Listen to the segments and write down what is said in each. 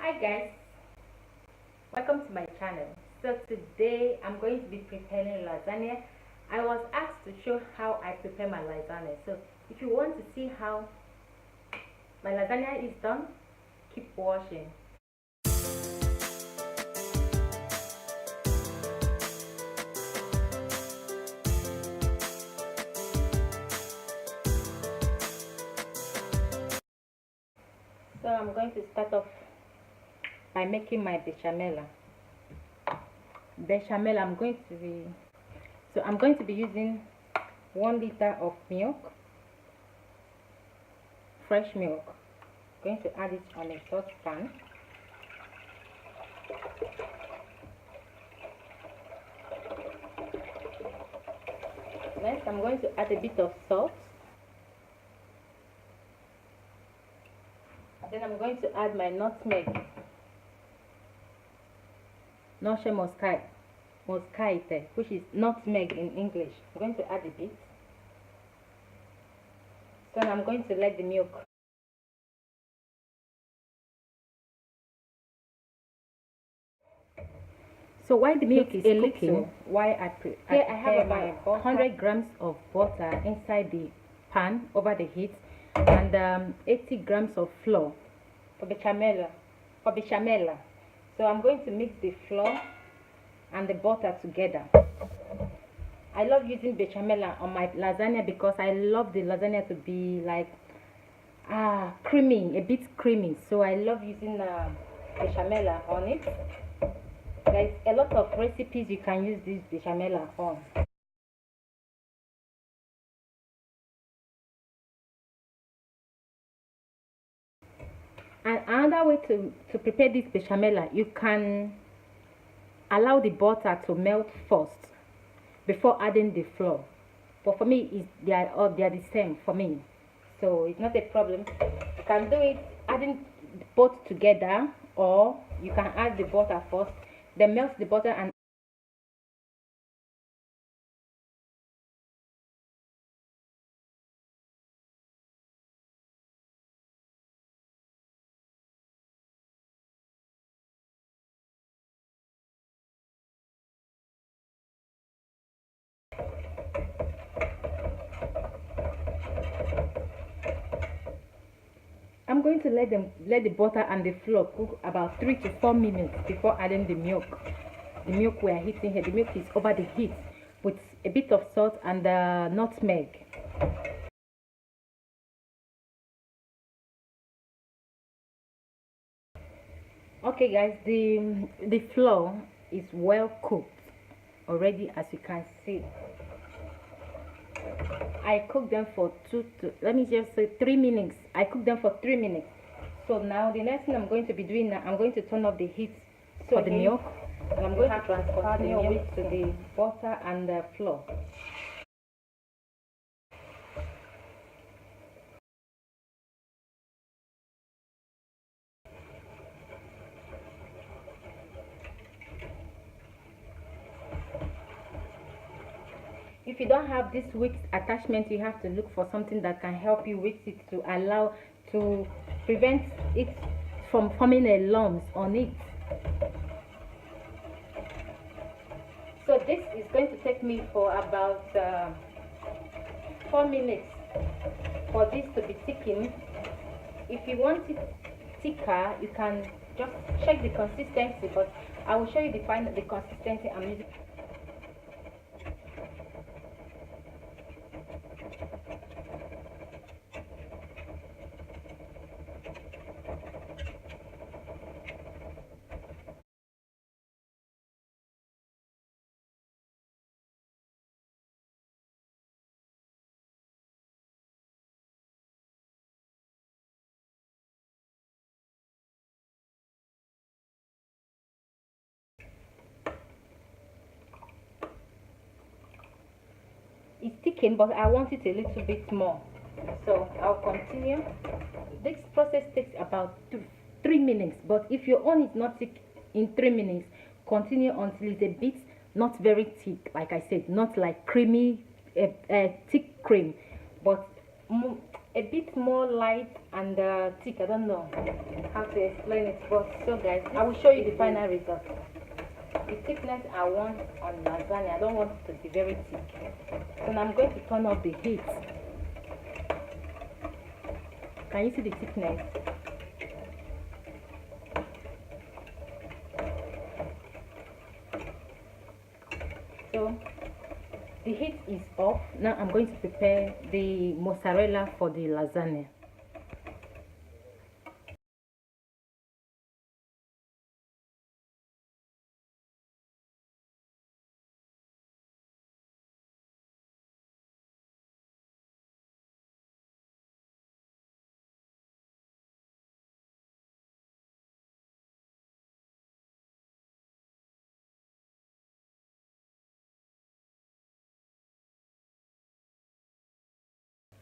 Hi guys, welcome to my channel. So today I'm going to be preparing lasagna. I was asked to show how I prepare my lasagna. So if you want to see how my lasagna is done, keep watching. So I'm going to start off by making my bechamel. I'm going to be using 1 liter of milk, fresh milk. I'm going to add it on a saucepan. Next, I'm going to add a bit of salt. Then I'm going to add my nutmeg, noce moscaite, which is nutmeg in English. I'm going to add a bit. So I'm going to let the milk. So while the milk is cooking, I have about 100 grams of butter inside the pan over the heat, and 80 grams of flour for bechamel. So I'm going to mix the flour and the butter together. I love using bechamel on my lasagna because I love the lasagna to be like creamy, a bit creamy. So I love using bechamel on it. There's a lot of recipes you can use this bechamel on. And another way to prepare this bechamel, you can allow the butter to melt first before adding the flour. But for me, they are the same for me, so it's not a problem. You can do it adding both together, or you can add the butter first, then melt the butter and I'm going to let the butter and the flour cook about 3 to 4 minutes before adding the milk. The milk we are heating here, the milk is over the heat with a bit of salt and nutmeg. Okay guys, the flour is well cooked already, as you can see. I cooked them for 3 minutes. I cooked them for 3 minutes. So now the next thing I'm going to be doing now, I'm going to turn off the heat for the milk, and I'm going to transfer the milk to the butter and the flour. If you don't have this whisk attachment, you have to look for something that can help you whisk it to prevent it from forming a lump on it. So this is going to take me for about 4 minutes for this to be thickened. If you want it thicker, you can just check the consistency, but I will show you the consistency I'm using. It's thickened, but I want it a little bit more, so I'll continue. This process takes about 3 minutes, but if your own is not thick in 3 minutes, continue until it's a bit not very thick, like I said, not like creamy thick cream, but a bit more light and thick. I don't know how to explain it, but so guys, I will show you the final result. The thickness I want on lasagna, I don't want it to be very thick. So now I'm going to turn off the heat. Can you see the thickness? So the heat is off. Now I'm going to prepare the mozzarella for the lasagna.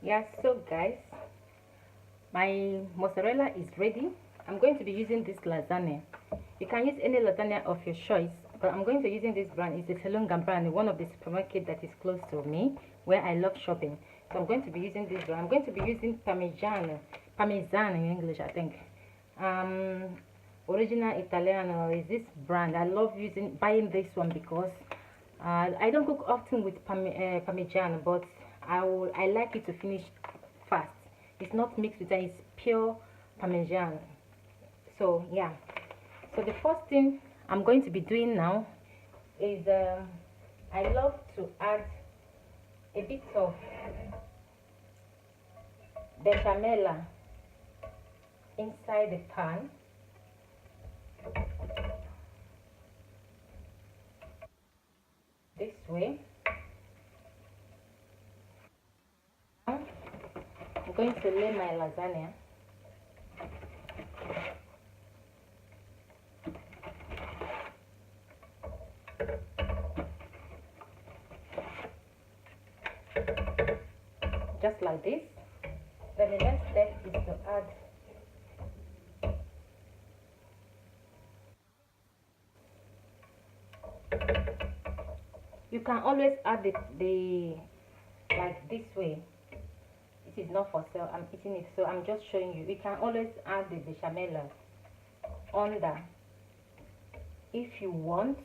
Yeah, so guys, my mozzarella is ready. I'm going to be using this lasagna. You can use any lasagna of your choice, but I'm going to be using this brand. It's the Salonga brand, one of the supermarket that is close to me, where I love shopping. So I'm going to be using this brand. I'm going to be using Parmesan in English, I think. Original Italiano is this brand. I love buying this one because I don't cook often with Parmesan, but I like it to finish fast. It's not mixed with that, it's pure Parmesan. So yeah, so the first thing I'm going to be doing now is I love to add a bit of bechamel inside the pan. This way. I'm going to lay my lasagna. Just like this. Then the next step is to add you can always add the like this way. It is not for sale, I'm eating it, so I'm just showing you. You can always add the bechamel under if you want,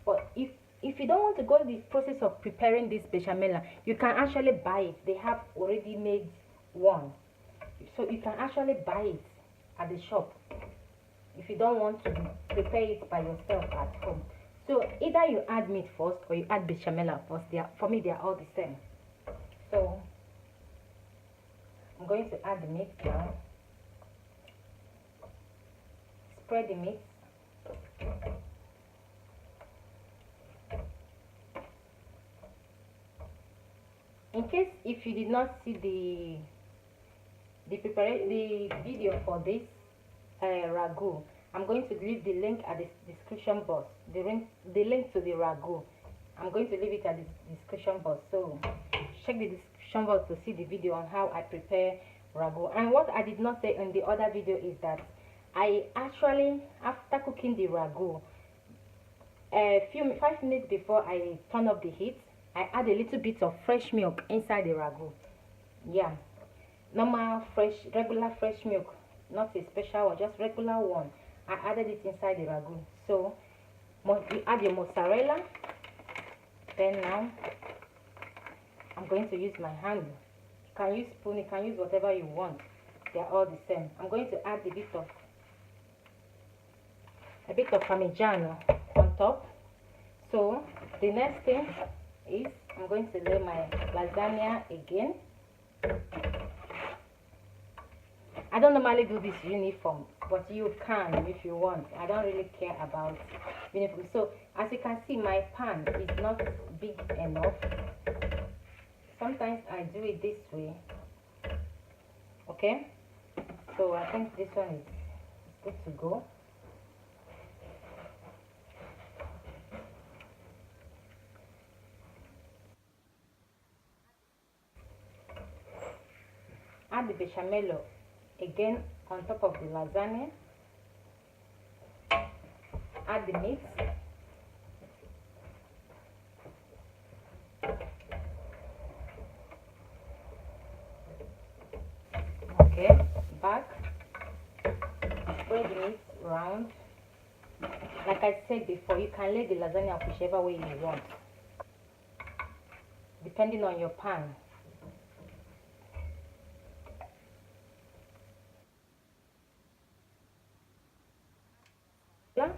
but if you don't want to go the process of preparing this bechamel, you can actually buy it. They have already made one, so you can actually buy it at the shop if you don't want to prepare it by yourself at home. So either you add meat first or you add bechamel first. For me, they are all the same. So I'm going to add the meat now. Spread the meat. In case if you did not see the video for this ragu, I'm going to leave the link at the description box. The link to the ragu, I'm going to leave it at the description box. So check the description box to see the video on how I prepare ragu. And what I did not say in the other video is that I actually, after cooking the ragu, 5 minutes before I turn off the heat, I add a little bit of fresh milk inside the ragu. Yeah, normal fresh, regular fresh milk, not a special one, just regular one. I added it inside the ragu. So you add your mozzarella. Then now I'm going to use my hand. You can use spoon, you can use whatever you want. They are all the same. I'm going to add a bit of Parmigiano on top. So the next thing is I'm going to lay my lasagna again. I don't normally do this uniform, but you can if you want. I don't really care about uniform. So as you can see, my pan is not big enough. Sometimes I do it this way. Okay, so I think this one is good to go. Add the bechamel again on top of the lasagna. Add the meat. Okay, back, spread the meat round. Like I said before, you can lay the lasagna whichever way you want, depending on your pan. Yeah.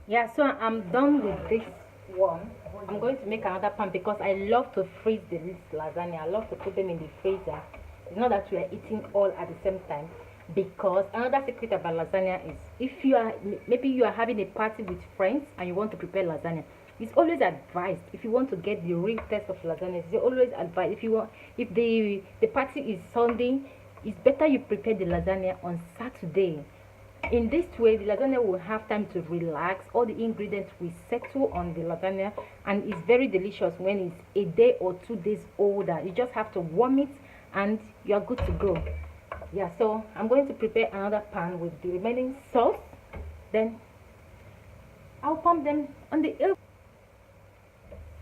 Yeah, so I'm done with this one. I'm going to make another pan because I love to freeze this lasagna. I love to put them in the freezer. It's not that we are eating all at the same time, because another secret about lasagna is, if you are, maybe you are having a party with friends and you want to prepare lasagna, it's always advised, if you want to get the real taste of lasagna, it's always advised, if the party is Sunday, it's better you prepare the lasagna on Saturday. In this way, the lasagna will have time to relax, all the ingredients will settle on the lasagna, and it's very delicious when it's a day or 2 days older. You just have to warm it and you're good to go. Yeah, so I'm going to prepare another pan with the remaining sauce, then I'll pump them on the oven.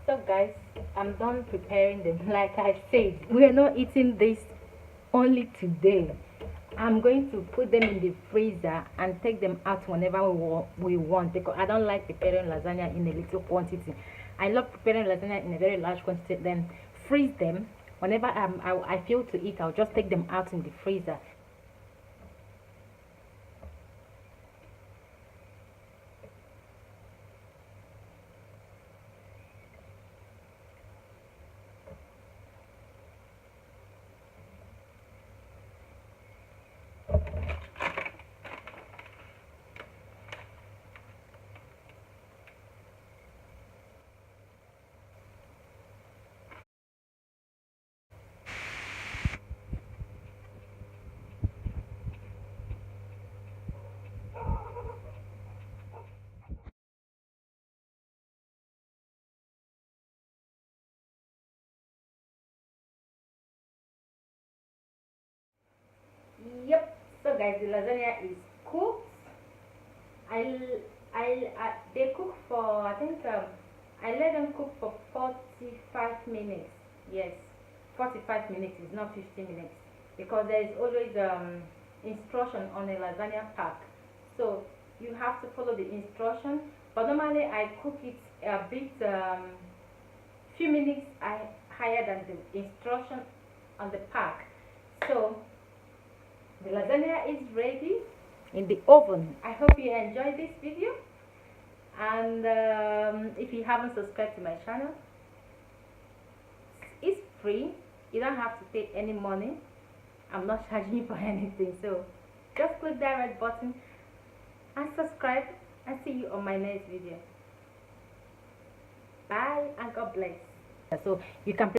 So guys, I'm done preparing them. Like I said, we're not eating this only today. I'm going to put them in the freezer and take them out whenever we want, because I don't like preparing lasagna in a little quantity. I love preparing lasagna in a very large quantity, then freeze them. Whenever I feel to eat, I'll just take them out in the freezer. Yep. So guys, the lasagna is cooked. They cook for, I think, I let them cook for 45 minutes. Yes, 45 minutes is not 50 minutes, because there is always instruction on a lasagna pack, so you have to follow the instruction. But normally I cook it a bit, few minutes higher than the instruction on the pack. So the lasagna is ready in the oven. I hope you enjoyed this video, and if you haven't subscribed to my channel, it's free. You don't have to pay any money. I'm not charging you for anything, so just click that red button and subscribe, and see you on my next video. Bye and God bless. So you can